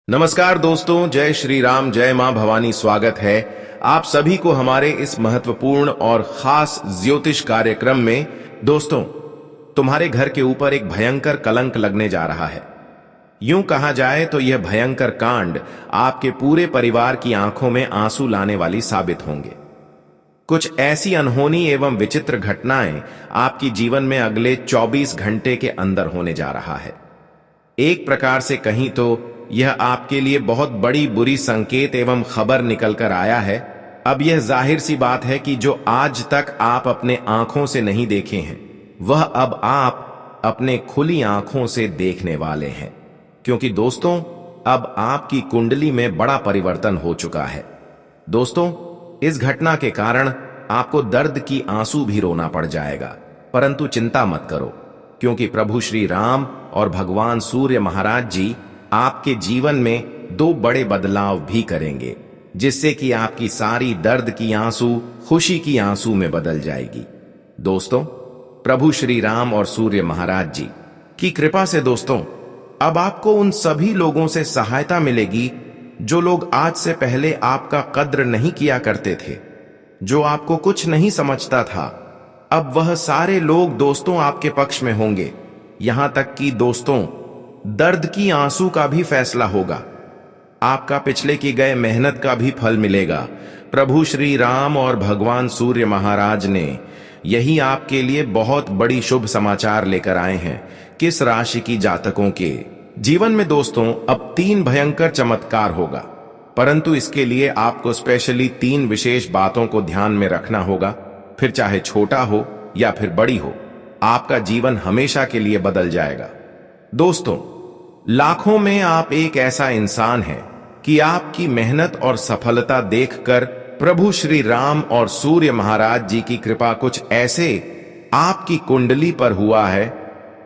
नमस्कार दोस्तों, जय श्री राम, जय मां भवानी। स्वागत है आप सभी को हमारे इस महत्वपूर्ण और खास ज्योतिष कार्यक्रम में। दोस्तों, तुम्हारे घर के ऊपर एक भयंकर कलंक लगने जा रहा है। यूं कहा जाए तो यह भयंकर कांड आपके पूरे परिवार की आंखों में आंसू लाने वाली साबित होंगे। कुछ ऐसी अनहोनी एवं विचित्र घटनाएं आपकी जीवन में अगले 24 घंटे के अंदर होने जा रहा है। एक प्रकार से कहीं तो यह आपके लिए बहुत बड़ी बुरी संकेत एवं खबर निकल कर आया है। अब यह जाहिर सी बात है कि जो आज तक आप अपने आंखों से नहीं देखे हैं, वह अब आप अपने खुली आंखों से देखने वाले हैं। क्योंकि दोस्तों, अब आपकी कुंडली में बड़ा परिवर्तन हो चुका है। दोस्तों, इस घटना के कारण आपको दर्द की आंसू भी रोना पड़ जाएगा, परंतु चिंता मत करो, क्योंकि प्रभु श्री राम और भगवान सूर्य महाराज जी आपके जीवन में दो बड़े बदलाव भी करेंगे, जिससे कि आपकी सारी दर्द की आंसू खुशी की आंसू में बदल जाएगी। दोस्तों, प्रभु श्री राम और सूर्य महाराज जी की कृपा से दोस्तों, अब आपको उन सभी लोगों से सहायता मिलेगी जो लोग आज से पहले आपका कद्र नहीं किया करते थे, जो आपको कुछ नहीं समझता था। अब वह सारे लोग दोस्तों आपके पक्ष में होंगे। यहां तक कि दोस्तों, दर्द की आंसू का भी फैसला होगा। आपका पिछले की गए मेहनत का भी फल मिलेगा। प्रभु श्री राम और भगवान सूर्य महाराज ने यही आपके लिए बहुत बड़ी शुभ समाचार लेकर आए हैं। किस राशि की जातकों के जीवन में दोस्तों अब 3 भयंकर चमत्कार होगा, परंतु इसके लिए आपको स्पेशली 3 विशेष बातों को ध्यान में रखना होगा। फिर चाहे छोटा हो या फिर बड़ी हो, आपका जीवन हमेशा के लिए बदल जाएगा। दोस्तों, लाखों में आप एक ऐसा इंसान हैं कि आपकी मेहनत और सफलता देखकर प्रभु श्री राम और सूर्य महाराज जी की कृपा कुछ ऐसे आपकी कुंडली पर हुआ है,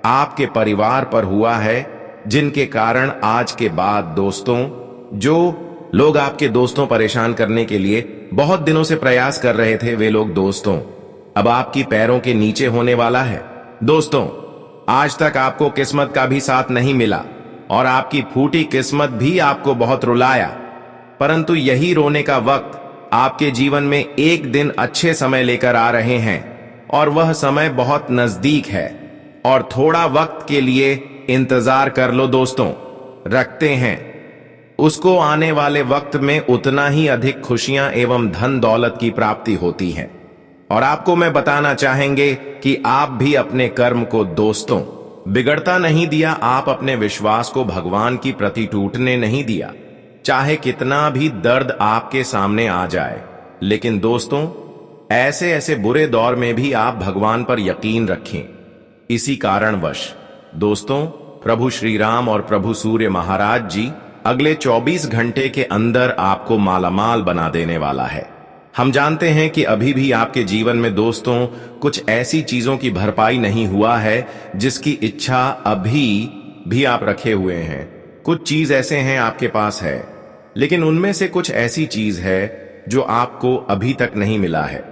आपके परिवार पर हुआ है, जिनके कारण आज के बाद दोस्तों, जो लोग आपके दोस्तों परेशान करने के लिए बहुत दिनों से प्रयास कर रहे थे, वे लोग दोस्तों अब आपकी पैरों के नीचे होने वाला है। दोस्तों, आज तक आपको किस्मत का भी साथ नहीं मिला और आपकी फूटी किस्मत भी आपको बहुत रुलाया, परंतु यही रोने का वक्त आपके जीवन में एक दिन अच्छे समय लेकर आ रहे हैं और वह समय बहुत नजदीक है। और थोड़ा वक्त के लिए इंतजार कर लो दोस्तों, रखते हैं उसको। आने वाले वक्त में उतना ही अधिक खुशियां एवं धन दौलत की प्राप्ति होती है। और आपको मैं बताना चाहेंगे कि आप भी अपने कर्म को दोस्तों बिगड़ता नहीं दिया, आप अपने विश्वास को भगवान की प्रति टूटने नहीं दिया। चाहे कितना भी दर्द आपके सामने आ जाए, लेकिन दोस्तों ऐसे ऐसे बुरे दौर में भी आप भगवान पर यकीन रखें। इसी कारणवश दोस्तों, प्रभु श्री राम और प्रभु सूर्य महाराज जी अगले 24 घंटे के अंदर आपको मालामाल बना देने वाला है। हम जानते हैं कि अभी भी आपके जीवन में दोस्तों कुछ ऐसी चीजों की भरपाई नहीं हुआ है जिसकी इच्छा अभी भी आप रखे हुए हैं। कुछ चीज ऐसे हैं आपके पास है, लेकिन उनमें से कुछ ऐसी चीज है जो आपको अभी तक नहीं मिला है।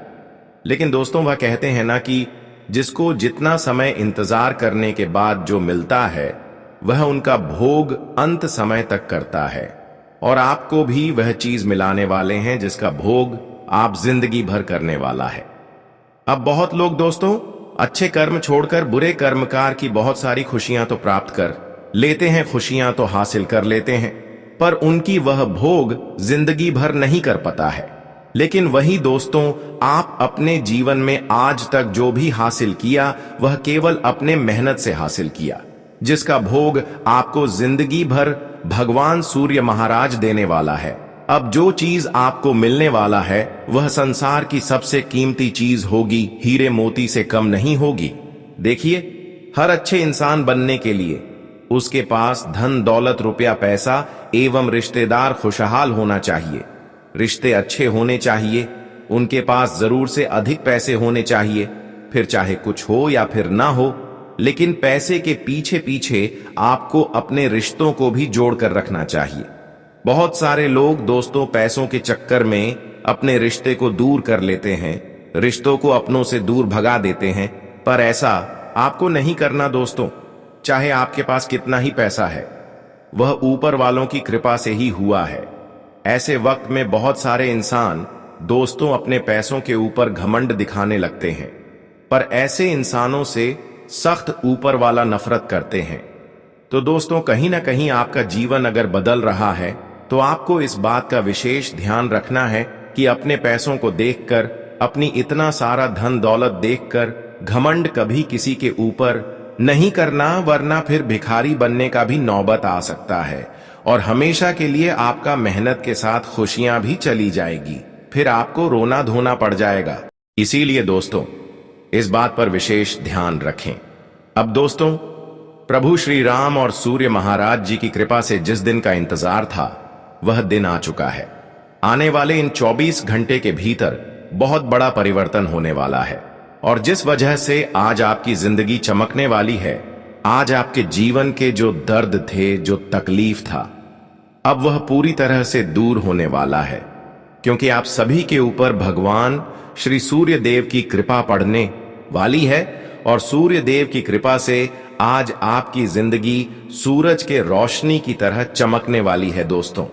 लेकिन दोस्तों, वह कहते हैं ना कि जिसको जितना समय इंतजार करने के बाद जो मिलता है, वह उनका भोग अंत समय तक करता है। और आपको भी वह चीज मिलाने वाले हैं जिसका भोग आप जिंदगी भर करने वाला है। अब बहुत लोग दोस्तों अच्छे कर्म छोड़कर बुरे कर्मकार की बहुत सारी खुशियां तो प्राप्त कर लेते हैं, खुशियां तो हासिल कर लेते हैं, पर उनकी वह भोग जिंदगी भर नहीं कर पाता है। लेकिन वही दोस्तों, आप अपने जीवन में आज तक जो भी हासिल किया, वह केवल अपने मेहनत से हासिल किया, जिसका भोग आपको जिंदगी भर भगवान सूर्य महाराज देने वाला है। अब जो चीज आपको मिलने वाला है, वह संसार की सबसे कीमती चीज होगी, हीरे मोती से कम नहीं होगी। देखिए, हर अच्छे इंसान बनने के लिए उसके पास धन दौलत रुपया पैसा एवं रिश्तेदार खुशहाल होना चाहिए। रिश्ते अच्छे होने चाहिए, उनके पास जरूर से अधिक पैसे होने चाहिए, फिर चाहे कुछ हो या फिर ना हो, लेकिन पैसे के पीछे पीछे आपको अपने रिश्तों को भी जोड़कर रखना चाहिए। बहुत सारे लोग दोस्तों पैसों के चक्कर में अपने रिश्ते को दूर कर लेते हैं, रिश्तों को अपनों से दूर भगा देते हैं, पर ऐसा आपको नहीं करना दोस्तों। चाहे आपके पास कितना ही पैसा है, वह ऊपर वालों की कृपा से ही हुआ है। ऐसे वक्त में बहुत सारे इंसान दोस्तों अपने पैसों के ऊपर घमंड दिखाने लगते हैं, पर ऐसे इंसानों से सख्त ऊपर वाला नफरत करते हैं। तो दोस्तों, कहीं ना कहीं आपका जीवन अगर बदल रहा है तो आपको इस बात का विशेष ध्यान रखना है कि अपने पैसों को देखकर, अपनी इतना सारा धन दौलत देखकर घमंड कभी किसी के ऊपर नहीं करना, वरना फिर भिखारी बनने का भी नौबत आ सकता है और हमेशा के लिए आपका मेहनत के साथ खुशियां भी चली जाएगी, फिर आपको रोना धोना पड़ जाएगा। इसीलिए दोस्तों, इस बात पर विशेष ध्यान रखें। अब दोस्तों, प्रभु श्री राम और सूर्य महाराज जी की कृपा से जिस दिन का इंतजार था वह दिन आ चुका है। आने वाले इन 24 घंटे के भीतर बहुत बड़ा परिवर्तन होने वाला है और जिस वजह से आज आपकी जिंदगी चमकने वाली है, आज आपके जीवन के जो दर्द थे, जो तकलीफ था, अब वह पूरी तरह से दूर होने वाला है, क्योंकि आप सभी के ऊपर भगवान श्री सूर्य देव की कृपा पड़ने वाली है और सूर्य देव की कृपा से आज आपकी जिंदगी सूरज के रोशनी की तरह चमकने वाली है। दोस्तों,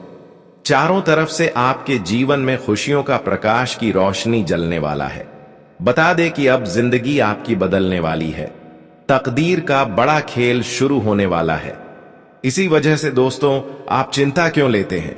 चारों तरफ से आपके जीवन में खुशियों का प्रकाश की रोशनी जलने वाला है। बता दे कि अब जिंदगी आपकी बदलने वाली है, तकदीर का बड़ा खेल शुरू होने वाला है। इसी वजह से दोस्तों, आप चिंता क्यों लेते हैं?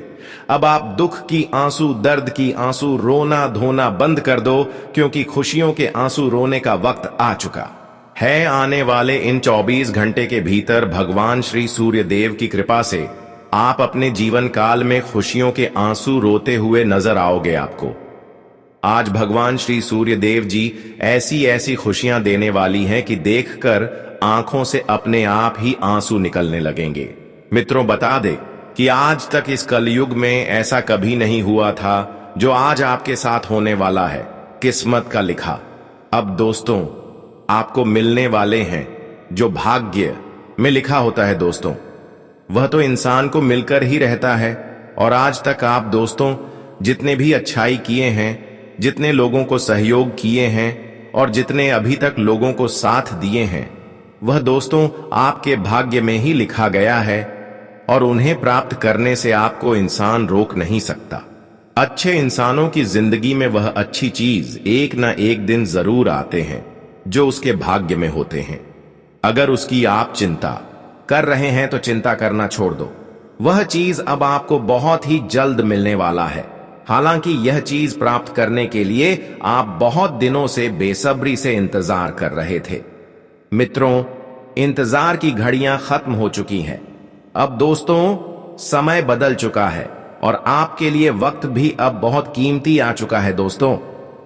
अब आप दुख की आंसू, दर्द की आंसू, रोना धोना बंद कर दो, क्योंकि खुशियों के आंसू रोने का वक्त आ चुका है। आने वाले इन 24 घंटे के भीतर भगवान श्री सूर्य देव की कृपा से आप अपने जीवन काल में खुशियों के आंसू रोते हुए नजर आओगे। आपको आज भगवान श्री सूर्य देव जी ऐसी ऐसी खुशियां देने वाली हैं कि देखकर आंखों से अपने आप ही आंसू निकलने लगेंगे। मित्रों, बता दे कि आज तक इस कलयुग में ऐसा कभी नहीं हुआ था जो आज आपके साथ होने वाला है, किस्मत का लिखा। अब दोस्तों, आपको मिलने वाले हैं जो भाग्य में लिखा होता है। दोस्तों, वह तो इंसान को मिलकर ही रहता है और आज तक आप दोस्तों जितने भी अच्छाई किए हैं, जितने लोगों को सहयोग किए हैं और जितने अभी तक लोगों को साथ दिए हैं, वह दोस्तों आपके भाग्य में ही लिखा गया है और उन्हें प्राप्त करने से आपको इंसान रोक नहीं सकता। अच्छे इंसानों की जिंदगी में वह अच्छी चीज एक ना एक दिन जरूर आते हैं जो उसके भाग्य में होते हैं। अगर उसकी आप चिंता कर रहे हैं तो चिंता करना छोड़ दो, वह चीज अब आपको बहुत ही जल्द मिलने वाला है। हालांकि यह चीज प्राप्त करने के लिए आप बहुत दिनों से बेसब्री से इंतजार कर रहे थे। मित्रों, इंतजार की घड़ियां खत्म हो चुकी हैं। अब दोस्तों, समय बदल चुका है और आपके लिए वक्त भी अब बहुत कीमती आ चुका है। दोस्तों,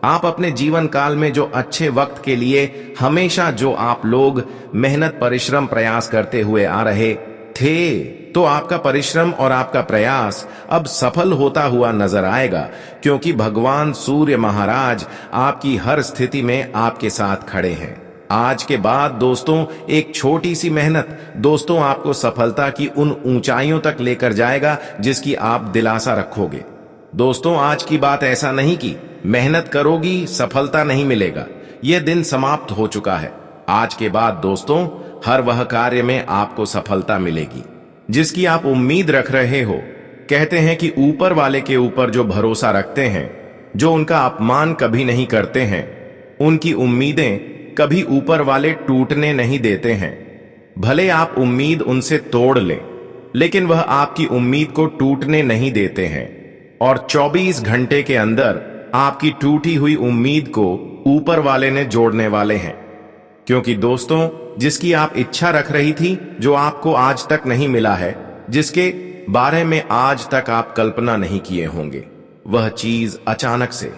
आप अपने जीवन काल में जो अच्छे वक्त के लिए हमेशा जो आप लोग मेहनत, परिश्रम, प्रयास करते हुए आ रहे थे, तो आपका परिश्रम और आपका प्रयास अब सफल होता हुआ नजर आएगा, क्योंकि भगवान सूर्य महाराज आपकी हर स्थिति में आपके साथ खड़े हैं। आज के बाद दोस्तों, एक छोटी सी मेहनत दोस्तों आपको सफलता की उन ऊंचाइयों तक लेकर जाएगा जिसकी आप दिलासा रखोगे। दोस्तों, आज की बात ऐसा नहीं कि मेहनत करोगी सफलता नहीं मिलेगा, यह दिन समाप्त हो चुका है। आज के बाद दोस्तों, हर वह कार्य में आपको सफलता मिलेगी जिसकी आप उम्मीद रख रहे हो। कहते हैं कि ऊपर वाले के ऊपर जो भरोसा रखते हैं, जो उनका अपमान कभी नहीं करते हैं, उनकी उम्मीदें कभी ऊपर वाले टूटने नहीं देते हैं। भले आप उम्मीद उनसे तोड़ लें, लेकिन वह आपकी उम्मीद को टूटने नहीं देते हैं और 24 घंटे के अंदर आपकी टूटी हुई उम्मीद को ऊपर वाले ने जोड़ने वाले हैं। क्योंकि दोस्तों, जिसकी आप इच्छा रख रही थी, जो आपको आज तक नहीं मिला है, जिसके बारे में आज तक आप कल्पना नहीं किए होंगे, वह चीज अचानक से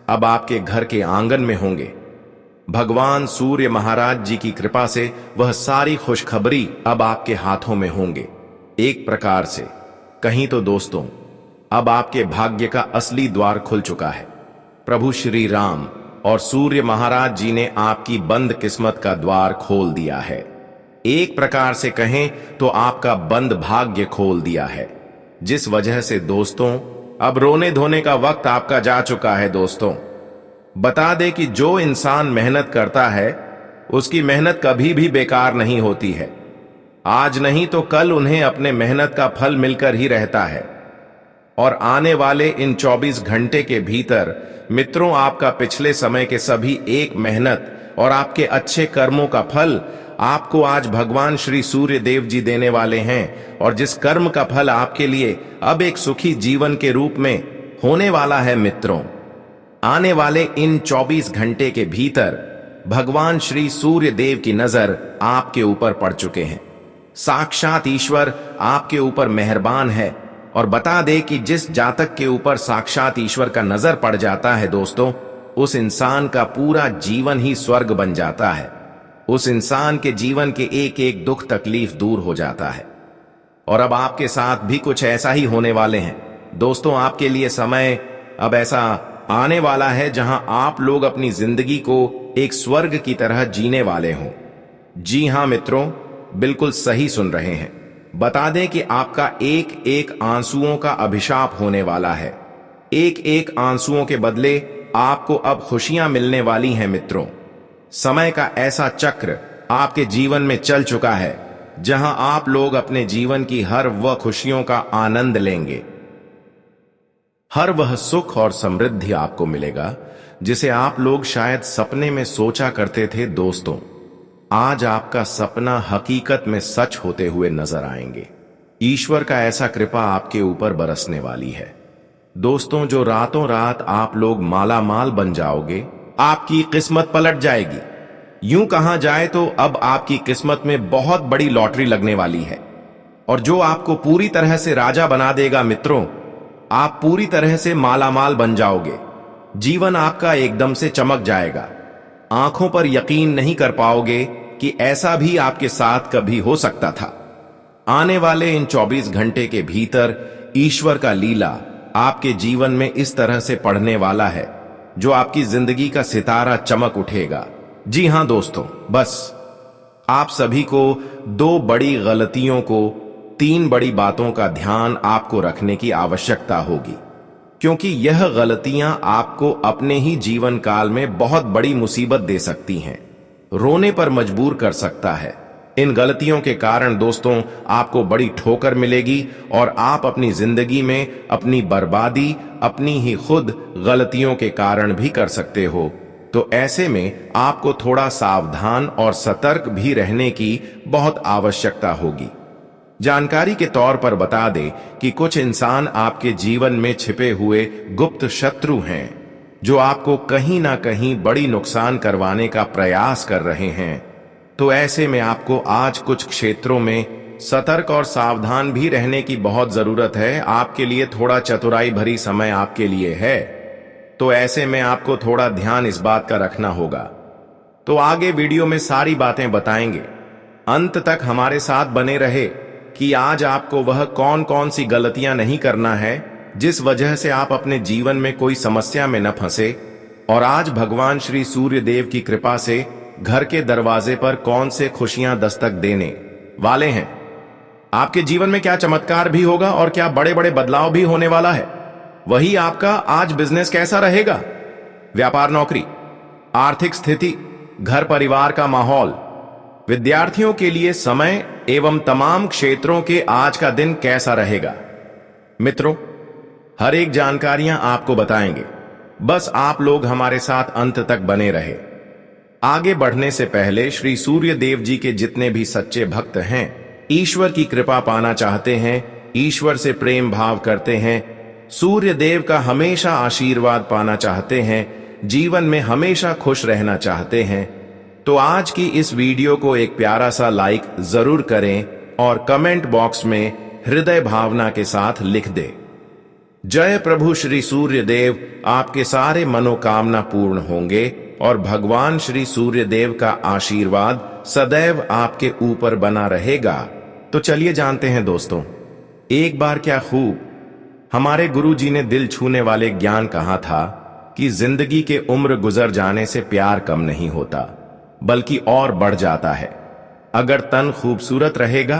अब आपके घर के आंगन में होंगे। भगवान सूर्य महाराज जी की कृपा से वह सारी खुशखबरी अब आपके हाथों में होंगे। एक प्रकार से कहीं तो दोस्तों, अब आपके भाग्य का असली द्वार खुल चुका है। प्रभु श्री राम और सूर्य महाराज जी ने आपकी बंद किस्मत का द्वार खोल दिया है। एक प्रकार से कहें तो आपका बंद भाग्य खोल दिया है, जिस वजह से दोस्तों अब रोने धोने का वक्त आपका जा चुका है। दोस्तों, बता दे कि जो इंसान मेहनत करता है उसकी मेहनत कभी भी बेकार नहीं होती है। आज नहीं तो कल उन्हें अपने मेहनत का फल मिलकर ही रहता है। और आने वाले इन 24 घंटे के भीतर मित्रों, आपका पिछले समय के सभी एक मेहनत और आपके अच्छे कर्मों का फल आपको आज भगवान श्री सूर्य देव जी देने वाले हैं। और जिस कर्म का फल आपके लिए अब एक सुखी जीवन के रूप में होने वाला है मित्रों, आने वाले इन 24 घंटे के भीतर भगवान श्री सूर्य देव की नजर आपके ऊपर पड़ चुके हैं। साक्षात ईश्वर आपके ऊपर मेहरबान है। और बता दे कि जिस जातक के ऊपर साक्षात ईश्वर का नजर पड़ जाता है दोस्तों, उस इंसान का पूरा जीवन ही स्वर्ग बन जाता है। उस इंसान के जीवन के एक एक दुख तकलीफ दूर हो जाता है। और अब आपके साथ भी कुछ ऐसा ही होने वाले हैं दोस्तों। आपके लिए समय अब ऐसा आने वाला है जहां आप लोग अपनी जिंदगी को एक स्वर्ग की तरह जीने वाले हों। जी हां मित्रों, बिल्कुल सही सुन रहे हैं। बता दें कि आपका एक एक आंसुओं का अभिशाप होने वाला है। एक एक आंसुओं के बदले आपको अब खुशियां मिलने वाली हैं मित्रों। समय का ऐसा चक्र आपके जीवन में चल चुका है जहां आप लोग अपने जीवन की हर वह खुशियों का आनंद लेंगे। हर वह सुख और समृद्धि आपको मिलेगा जिसे आप लोग शायद सपने में सोचा करते थे दोस्तों। आज आपका सपना हकीकत में सच होते हुए नजर आएंगे। ईश्वर का ऐसा कृपा आपके ऊपर बरसने वाली है दोस्तों, जो रातों रात आप लोग माला माल बन जाओगे। आपकी किस्मत पलट जाएगी। यूं कहा जाए तो अब आपकी किस्मत में बहुत बड़ी लॉटरी लगने वाली है और जो आपको पूरी तरह से राजा बना देगा मित्रों। आप पूरी तरह से माला माल बन जाओगे। जीवन आपका एकदम से चमक जाएगा। आंखों पर यकीन नहीं कर पाओगे कि ऐसा भी आपके साथ कभी हो सकता था। आने वाले इन 24 घंटे के भीतर ईश्वर का लीला आपके जीवन में इस तरह से पड़ने वाला है जो आपकी जिंदगी का सितारा चमक उठेगा। जी हां दोस्तों, बस आप सभी को 2 बड़ी गलतियों को 3 बड़ी बातों का ध्यान आपको रखने की आवश्यकता होगी, क्योंकि यह गलतियां आपको अपने ही जीवन काल में बहुत बड़ी मुसीबत दे सकती हैं, रोने पर मजबूर कर सकता है। इन गलतियों के कारण दोस्तों आपको बड़ी ठोकर मिलेगी और आप अपनी जिंदगी में अपनी बर्बादी अपनी ही खुद गलतियों के कारण भी कर सकते हो। तो ऐसे में आपको थोड़ा सावधान और सतर्क भी रहने की बहुत आवश्यकता होगी। जानकारी के तौर पर बता दें कि कुछ इंसान आपके जीवन में छिपे हुए गुप्त शत्रु हैं जो आपको कहीं ना कहीं बड़ी नुकसान करवाने का प्रयास कर रहे हैं। तो ऐसे में आपको आज कुछ क्षेत्रों में सतर्क और सावधान भी रहने की बहुत जरूरत है। आपके लिए थोड़ा चतुराई भरी समय आपके लिए है, तो ऐसे में आपको थोड़ा ध्यान इस बात का रखना होगा। तो आगे वीडियो में सारी बातें बताएंगे, अंत तक हमारे साथ बने रहे कि आज आपको वह कौन कौन सी गलतियां नहीं करना है जिस वजह से आप अपने जीवन में कोई समस्या में न फंसे। और आज भगवान श्री सूर्य देव की कृपा से घर के दरवाजे पर कौन से खुशियां दस्तक देने वाले हैं। आपके जीवन में क्या चमत्कार भी होगा और क्या बड़े बड़े बदलाव भी होने वाला है। वही आपका आज बिजनेस कैसा रहेगा, व्यापार नौकरी, आर्थिक स्थिति, घर परिवार का माहौल, विद्यार्थियों के लिए समय एवं तमाम क्षेत्रों के आज का दिन कैसा रहेगा। मित्रों, हर एक जानकारियां आपको बताएंगे, बस आप लोग हमारे साथ अंत तक बने रहे। आगे बढ़ने से पहले श्री सूर्य देव जी के जितने भी सच्चे भक्त हैं, ईश्वर की कृपा पाना चाहते हैं, ईश्वर से प्रेम भाव करते हैं, सूर्य देव का हमेशा आशीर्वाद पाना चाहते हैं, जीवन में हमेशा खुश रहना चाहते हैं, तो आज की इस वीडियो को एक प्यारा सा लाइक जरूर करें और कमेंट बॉक्स में हृदय भावना के साथ लिख दे। जय प्रभु श्री सूर्य देव, आपके सारे मनोकामना पूर्ण होंगे और भगवान श्री सूर्य देव का आशीर्वाद सदैव आपके ऊपर बना रहेगा। तो चलिए जानते हैं दोस्तों, एक बार क्या खूब हमारे गुरु जी ने दिल छूने वाले ज्ञान कहा था कि जिंदगी के उम्र गुजर जाने से प्यार कम नहीं होता बल्कि और बढ़ जाता है। अगर तन खूबसूरत रहेगा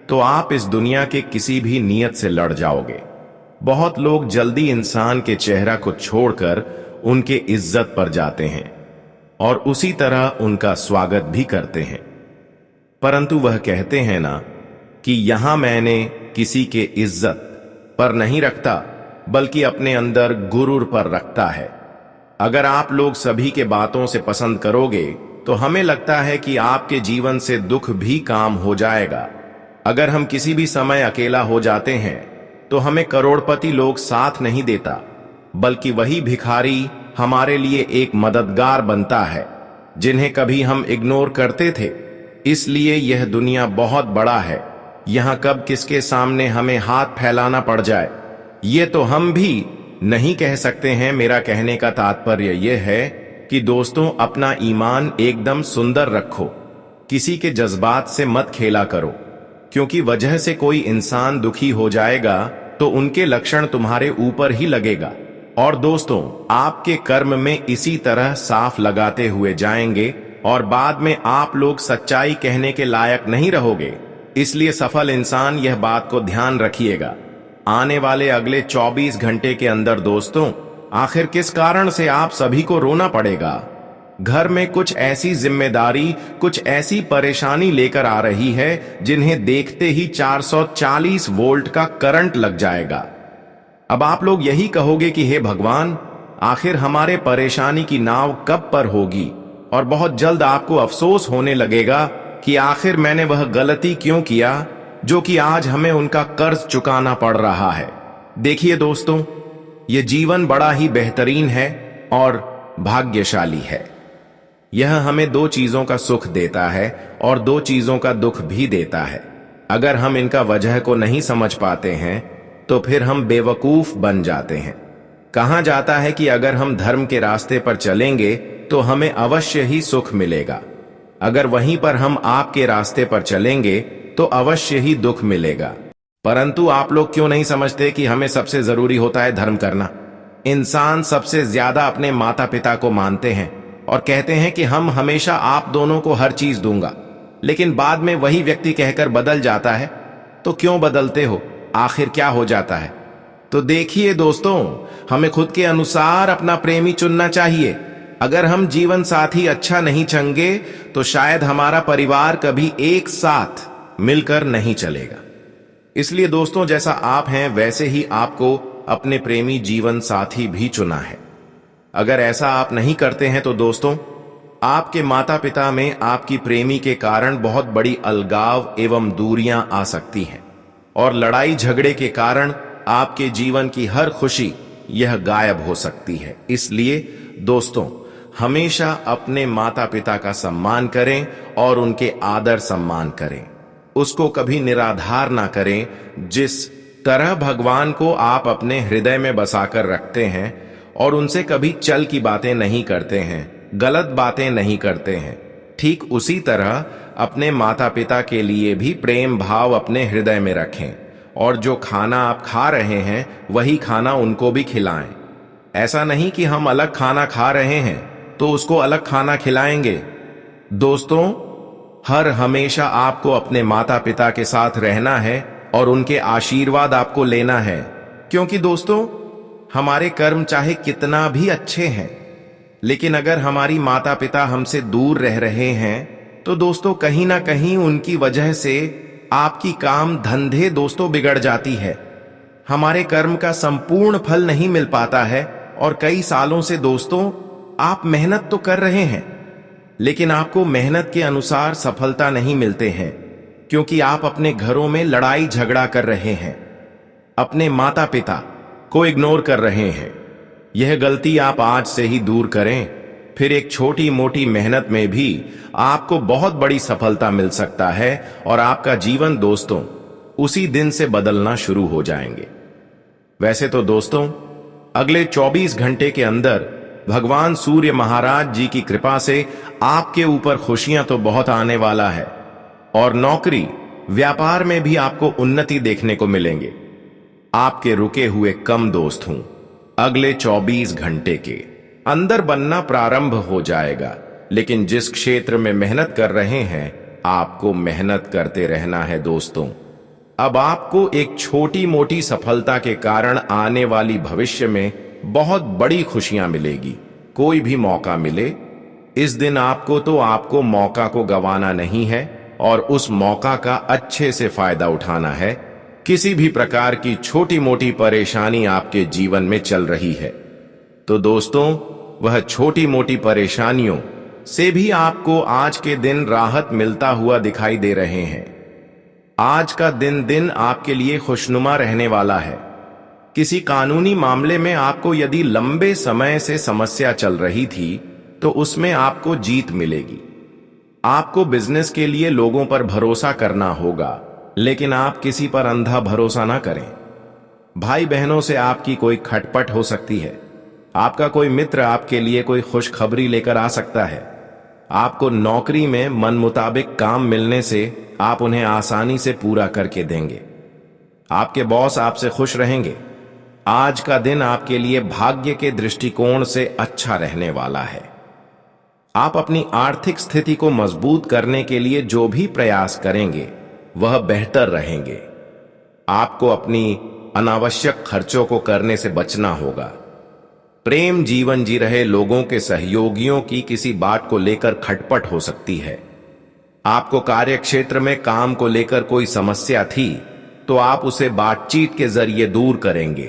तो आप इस दुनिया के किसी भी नियत से लड़ जाओगे। बहुत लोग जल्दी इंसान के चेहरा को छोड़कर उनके इज्जत पर जाते हैं और उसी तरह उनका स्वागत भी करते हैं। परंतु वह कहते हैं ना कि यहां मैंने किसी के इज्जत पर नहीं रखता, बल्कि अपने अंदर गुरूर पर रखता है। अगर आप लोग सभी के बातों से पसंद करोगे तो हमें लगता है कि आपके जीवन से दुख भी काम हो जाएगा। अगर हम किसी भी समय अकेला हो जाते हैं तो हमें करोड़पति लोग साथ नहीं देता, बल्कि वही भिखारी हमारे लिए एक मददगार बनता है जिन्हें कभी हम इग्नोर करते थे। इसलिए यह दुनिया बहुत बड़ा है, यहां कब किसके सामने हमें हाथ फैलाना पड़ जाए ये तो हम भी नहीं कह सकते हैं। मेरा कहने का तात्पर्य यह है कि दोस्तों, अपना ईमान एकदम सुंदर रखो, किसी के जज्बात से मत खेला करो, क्योंकि वजह से कोई इंसान दुखी हो जाएगा तो उनके लक्षण तुम्हारे ऊपर ही लगेगा। और दोस्तों, आपके कर्म में इसी तरह साफ लगाते हुए जाएंगे और बाद में आप लोग सच्चाई कहने के लायक नहीं रहोगे। इसलिए सफल इंसान यह बात को ध्यान रखिएगा। आने वाले अगले 24 घंटे के अंदर दोस्तों, आखिर किस कारण से आप सभी को रोना पड़ेगा? घर में कुछ ऐसी जिम्मेदारी, कुछ ऐसी परेशानी लेकर आ रही है जिन्हें देखते ही 440 वोल्ट का करंट लग जाएगा। अब आप लोग यही कहोगे कि हे भगवान, आखिर हमारे परेशानी की नाव कब पर होगी? और बहुत जल्द आपको अफसोस होने लगेगा कि आखिर मैंने वह गलती क्यों किया जो कि आज हमें उनका कर्ज चुकाना पड़ रहा है। देखिए दोस्तों, यह जीवन बड़ा ही बेहतरीन है और भाग्यशाली है। यह हमें दो चीजों का सुख देता है और दो चीजों का दुख भी देता है। अगर हम इनका वजह को नहीं समझ पाते हैं तो फिर हम बेवकूफ बन जाते हैं। कहा जाता है कि अगर हम धर्म के रास्ते पर चलेंगे तो हमें अवश्य ही सुख मिलेगा, अगर वहीं पर हम आपके रास्ते पर चलेंगे तो अवश्य ही दुख मिलेगा। परंतु आप लोग क्यों नहीं समझते कि हमें सबसे जरूरी होता है धर्म करना? इंसान सबसे ज्यादा अपने माता पिता को मानते हैं और कहते हैं कि हम हमेशा आप दोनों को हर चीज दूंगा, लेकिन बाद में वही व्यक्ति कहकर बदल जाता है। तो क्यों बदलते हो? आखिर क्या हो जाता है? तो देखिए दोस्तों, हमें खुद के अनुसार अपना प्रेमी चुनना चाहिए। अगर हम जीवन साथी अच्छा नहीं चुनेंगे तो शायद हमारा परिवार कभी एक साथ मिलकर नहीं चलेगा। इसलिए दोस्तों, जैसा आप हैं वैसे ही आपको अपने प्रेमी जीवन साथी भी चुना है। अगर ऐसा आप नहीं करते हैं तो दोस्तों, आपके माता पिता में आपकी प्रेमी के कारण बहुत बड़ी अलगाव एवं दूरियां आ सकती हैं और लड़ाई झगड़े के कारण आपके जीवन की हर खुशी यह गायब हो सकती है। इसलिए दोस्तों, हमेशा अपने माता पिता का सम्मान करें और उनके आदर सम्मान करें। उसको कभी निराधार ना करें। जिस तरह भगवान को आप अपने हृदय में बसाकर रखते हैं और उनसे कभी चल की बातें नहीं करते हैं, गलत बातें नहीं करते हैं, ठीक उसी तरह अपने माता पिता के लिए भी प्रेम भाव अपने हृदय में रखें और जो खाना आप खा रहे हैं वही खाना उनको भी खिलाएं। ऐसा नहीं कि हम अलग खाना खा रहे हैं तो उसको अलग खाना खिलाएंगे। दोस्तों, हर हमेशा आपको अपने माता पिता के साथ रहना है और उनके आशीर्वाद आपको लेना है, क्योंकि दोस्तों, हमारे कर्म चाहे कितना भी अच्छे हैं, लेकिन अगर हमारी माता पिता हमसे दूर रह रहे हैं तो दोस्तों कहीं ना कहीं उनकी वजह से आपकी काम धंधे दोस्तों बिगड़ जाती है। हमारे कर्म का संपूर्ण फल नहीं मिल पाता है और कई सालों से दोस्तों आप मेहनत तो कर रहे हैं, लेकिन आपको मेहनत के अनुसार सफलता नहीं मिलते हैं, क्योंकि आप अपने घरों में लड़ाई झगड़ा कर रहे हैं, अपने माता पिता को इग्नोर कर रहे हैं। यह गलती आप आज से ही दूर करें, फिर एक छोटी मोटी मेहनत में भी आपको बहुत बड़ी सफलता मिल सकता है और आपका जीवन दोस्तों उसी दिन से बदलना शुरू हो जाएंगे। वैसे तो दोस्तों, अगले 24 घंटे के अंदर भगवान सूर्य महाराज जी की कृपा से आपके ऊपर खुशियां तो बहुत आने वाला है और नौकरी व्यापार में भी आपको उन्नति देखने को मिलेंगे। आपके रुके हुए कम दोस्त हूं अगले 24 घंटे के अंदर बनना प्रारंभ हो जाएगा, लेकिन जिस क्षेत्र में मेहनत कर रहे हैं आपको मेहनत करते रहना है दोस्तों। अब आपको एक छोटी मोटी सफलता के कारण आने वाली भविष्य में बहुत बड़ी खुशियां मिलेगी। कोई भी मौका मिले, इस दिन आपको मौका को गंवाना नहीं है और उस मौका का अच्छे से फायदा उठाना है। किसी भी प्रकार की छोटी मोटी परेशानी आपके जीवन में चल रही है तो दोस्तों, वह छोटी मोटी परेशानियों से भी आपको आज के दिन राहत मिलता हुआ दिखाई दे रहे हैं। आज का दिन आपके लिए खुशनुमा रहने वाला है। किसी कानूनी मामले में आपको यदि लंबे समय से समस्या चल रही थी तो उसमें आपको जीत मिलेगी। आपको बिजनेस के लिए लोगों पर भरोसा करना होगा, लेकिन आप किसी पर अंधा भरोसा ना करें। भाई बहनों से आपकी कोई खटपट हो सकती है। आपका कोई मित्र आपके लिए कोई खुशखबरी लेकर आ सकता है। आपको नौकरी में मन मुताबिक काम मिलने से आप उन्हें आसानी से पूरा करके देंगे। आपके बॉस आपसे खुश रहेंगे। आज का दिन आपके लिए भाग्य के दृष्टिकोण से अच्छा रहने वाला है। आप अपनी आर्थिक स्थिति को मजबूत करने के लिए जो भी प्रयास करेंगे वह बेहतर रहेंगे। आपको अपनी अनावश्यक खर्चों को करने से बचना होगा। प्रेम जीवन जी रहे लोगों के सहयोगियों की किसी बात को लेकर खटपट हो सकती है। आपको कार्यक्षेत्र में काम को लेकर कोई समस्या थी तो आप उसे बातचीत के जरिए दूर करेंगे।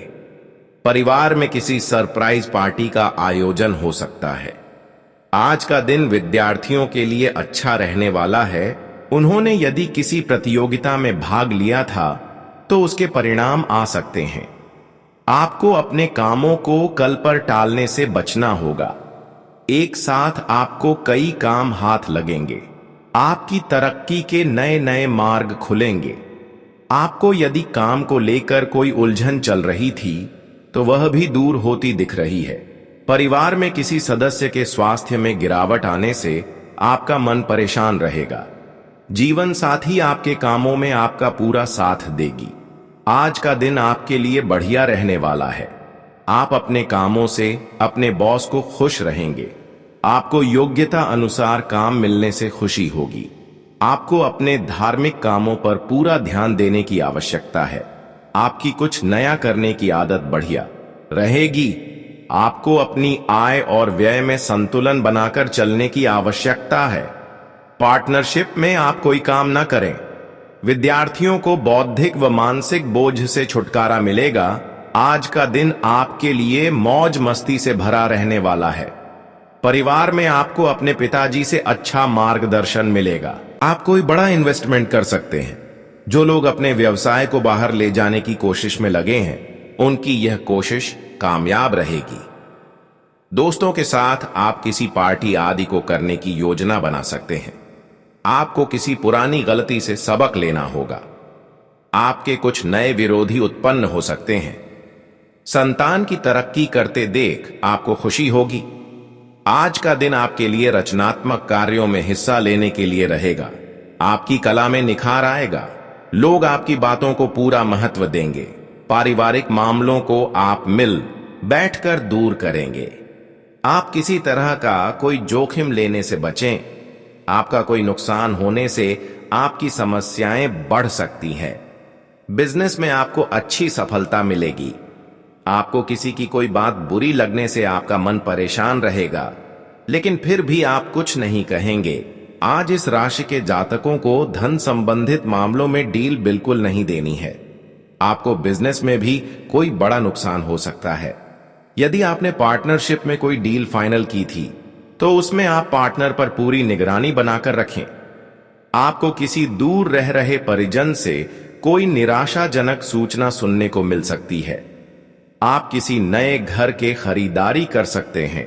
परिवार में किसी सरप्राइज पार्टी का आयोजन हो सकता है। आज का दिन विद्यार्थियों के लिए अच्छा रहने वाला है। उन्होंने यदि किसी प्रतियोगिता में भाग लिया था तो उसके परिणाम आ सकते हैं। आपको अपने कामों को कल पर टालने से बचना होगा। एक साथ आपको कई काम हाथ लगेंगे। आपकी तरक्की के नए नए मार्ग खुलेंगे। आपको यदि काम को लेकर कोई उलझन चल रही थी तो वह भी दूर होती दिख रही है। परिवार में किसी सदस्य के स्वास्थ्य में गिरावट आने से आपका मन परेशान रहेगा। जीवन साथी आपके कामों में आपका पूरा साथ देगी। आज का दिन आपके लिए बढ़िया रहने वाला है। आप अपने कामों से अपने बॉस को खुश रहेंगे। आपको योग्यता अनुसार काम मिलने से खुशी होगी। आपको अपने धार्मिक कामों पर पूरा ध्यान देने की आवश्यकता है। आपकी कुछ नया करने की आदत बढ़िया रहेगी। आपको अपनी आय और व्यय में संतुलन बनाकर चलने की आवश्यकता है। पार्टनरशिप में आप कोई काम ना करें। विद्यार्थियों को बौद्धिक व मानसिक बोझ से छुटकारा मिलेगा। आज का दिन आपके लिए मौज मस्ती से भरा रहने वाला है। परिवार में आपको अपने पिताजी से अच्छा मार्गदर्शन मिलेगा। आप कोई बड़ा इन्वेस्टमेंट कर सकते हैं। जो लोग अपने व्यवसाय को बाहर ले जाने की कोशिश में लगे हैं, उनकी यह कोशिश कामयाब रहेगी। दोस्तों के साथ आप किसी पार्टी आदि को करने की योजना बना सकते हैं। आपको किसी पुरानी गलती से सबक लेना होगा। आपके कुछ नए विरोधी उत्पन्न हो सकते हैं। संतान की तरक्की करते देख आपको खुशी होगी। आज का दिन आपके लिए रचनात्मक कार्यों में हिस्सा लेने के लिए रहेगा। आपकी कला में निखार आएगा। लोग आपकी बातों को पूरा महत्व देंगे। पारिवारिक मामलों को आप मिल बैठकर दूर करेंगे। आप किसी तरह का कोई जोखिम लेने से बचें। आपका कोई नुकसान होने से आपकी समस्याएं बढ़ सकती हैं। बिजनेस में आपको अच्छी सफलता मिलेगी। आपको किसी की कोई बात बुरी लगने से आपका मन परेशान रहेगा, लेकिन फिर भी आप कुछ नहीं कहेंगे। आज इस राशि के जातकों को धन संबंधित मामलों में डील बिल्कुल नहीं देनी है। आपको बिजनेस में भी कोई बड़ा नुकसान हो सकता है। यदि आपने पार्टनरशिप में कोई डील फाइनल की थी तो उसमें आप पार्टनर पर पूरी निगरानी बनाकर रखें। आपको किसी दूर रह रहे परिजन से कोई निराशाजनक सूचना सुनने को मिल सकती है। आप किसी नए घर के खरीदारी कर सकते हैं।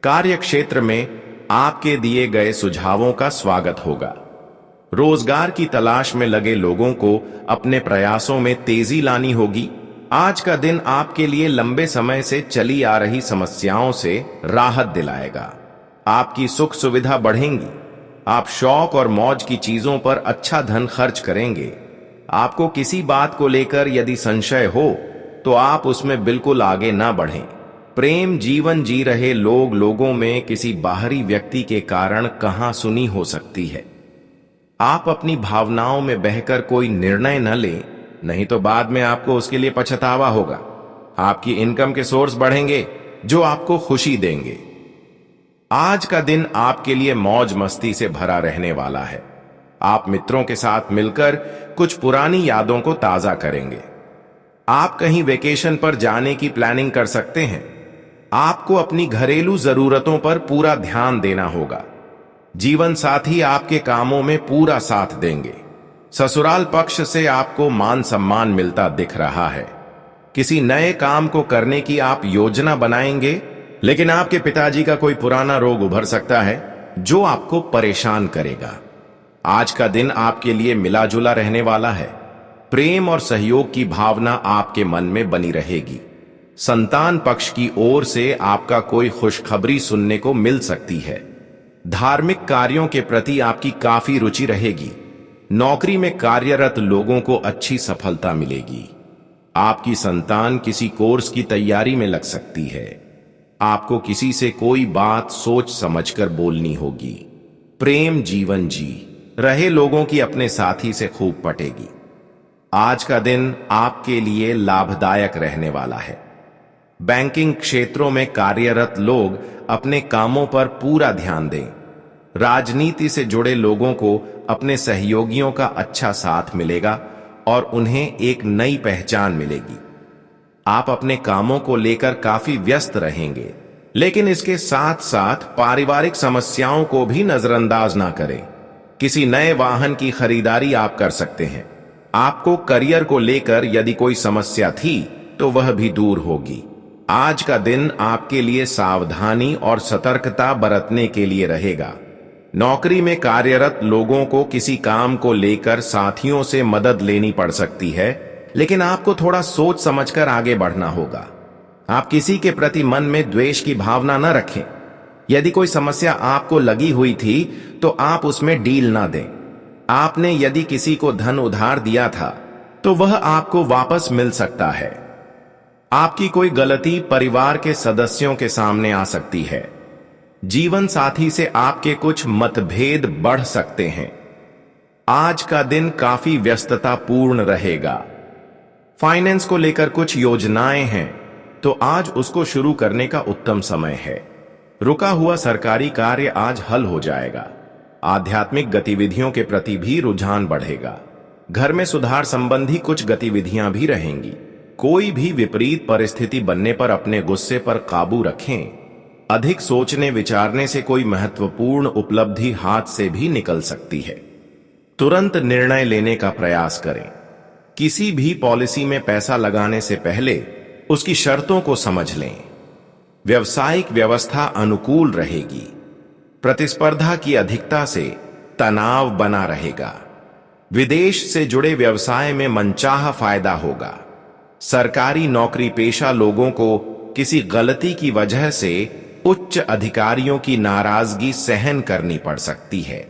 कार्य क्षेत्र में आपके दिए गए सुझावों का स्वागत होगा। रोजगार की तलाश में लगे लोगों को अपने प्रयासों में तेजी लानी होगी। आज का दिन आपके लिए लंबे समय से चली आ रही समस्याओं से राहत दिलाएगा। आपकी सुख सुविधा बढ़ेंगी। आप शौक और मौज की चीजों पर अच्छा धन खर्च करेंगे। आपको किसी बात को लेकर यदि संशय हो तो आप उसमें बिल्कुल आगे ना बढ़ें। प्रेम जीवन जी रहे लोगों में किसी बाहरी व्यक्ति के कारण कहां सुनी हो सकती है। आप अपनी भावनाओं में बहकर कोई निर्णय न लें, नहीं तो बाद में आपको उसके लिए पछतावा होगा। आपकी इनकम के सोर्स बढ़ेंगे जो आपको खुशी देंगे। आज का दिन आपके लिए मौज मस्ती से भरा रहने वाला है। आप मित्रों के साथ मिलकर कुछ पुरानी यादों को ताजा करेंगे। आप कहीं वेकेशन पर जाने की प्लानिंग कर सकते हैं। आपको अपनी घरेलू जरूरतों पर पूरा ध्यान देना होगा। जीवन साथी आपके कामों में पूरा साथ देंगे। ससुराल पक्ष से आपको मान सम्मान मिलता दिख रहा है। किसी नए काम को करने की आप योजना बनाएंगे, लेकिन आपके पिताजी का कोई पुराना रोग उभर सकता है जो आपको परेशान करेगा। आज का दिन आपके लिए मिला जुला रहने वाला है। प्रेम और सहयोग की भावना आपके मन में बनी रहेगी। संतान पक्ष की ओर से आपका कोई खुशखबरी सुनने को मिल सकती है। धार्मिक कार्यों के प्रति आपकी काफी रुचि रहेगी। नौकरी में कार्यरत लोगों को अच्छी सफलता मिलेगी। आपकी संतान किसी कोर्स की तैयारी में लग सकती है। आपको किसी से कोई बात सोच समझकर बोलनी होगी। प्रेम जीवन जी रहे लोगों की अपने साथी से खूब पटेगी। आज का दिन आपके लिए लाभदायक रहने वाला है। बैंकिंग क्षेत्रों में कार्यरत लोग अपने कामों पर पूरा ध्यान दें। राजनीति से जुड़े लोगों को अपने सहयोगियों का अच्छा साथ मिलेगा और उन्हें एक नई पहचान मिलेगी। आप अपने कामों को लेकर काफी व्यस्त रहेंगे, लेकिन इसके साथ साथ पारिवारिक समस्याओं को भी नजरअंदाज ना करें। किसी नए वाहन की खरीदारी आप कर सकते हैं। आपको करियर को लेकर यदि कोई समस्या थी तो वह भी दूर होगी। आज का दिन आपके लिए सावधानी और सतर्कता बरतने के लिए रहेगा। नौकरी में कार्यरत लोगों को किसी काम को लेकर साथियों से मदद लेनी पड़ सकती है, लेकिन आपको थोड़ा सोच समझकर आगे बढ़ना होगा। आप किसी के प्रति मन में द्वेष की भावना न रखें। यदि कोई समस्या आपको लगी हुई थी तो आप उसमें डील ना दें। आपने यदि किसी को धन उधार दिया था तो वह आपको वापस मिल सकता है। आपकी कोई गलती परिवार के सदस्यों के सामने आ सकती है। जीवन साथी से आपके कुछ मतभेद बढ़ सकते हैं। आज का दिन काफी व्यस्तता पूर्ण रहेगा। फाइनेंस को लेकर कुछ योजनाएं हैं तो आज उसको शुरू करने का उत्तम समय है। रुका हुआ सरकारी कार्य आज हल हो जाएगा। आध्यात्मिक गतिविधियों के प्रति भी रुझान बढ़ेगा। घर में सुधार संबंधी कुछ गतिविधियां भी रहेंगी। कोई भी विपरीत परिस्थिति बनने पर अपने गुस्से पर काबू रखें। अधिक सोचने विचारने से कोई महत्वपूर्ण उपलब्धि हाथ से भी निकल सकती है। तुरंत निर्णय लेने का प्रयास करें। किसी भी पॉलिसी में पैसा लगाने से पहले उसकी शर्तों को समझ लें। व्यवसायिक व्यवस्था अनुकूल रहेगी। प्रतिस्पर्धा की अधिकता से तनाव बना रहेगा। विदेश से जुड़े व्यवसाय में मनचाहा फायदा होगा। सरकारी नौकरी पेशा लोगों को किसी गलती की वजह से उच्च अधिकारियों की नाराजगी सहन करनी पड़ सकती है।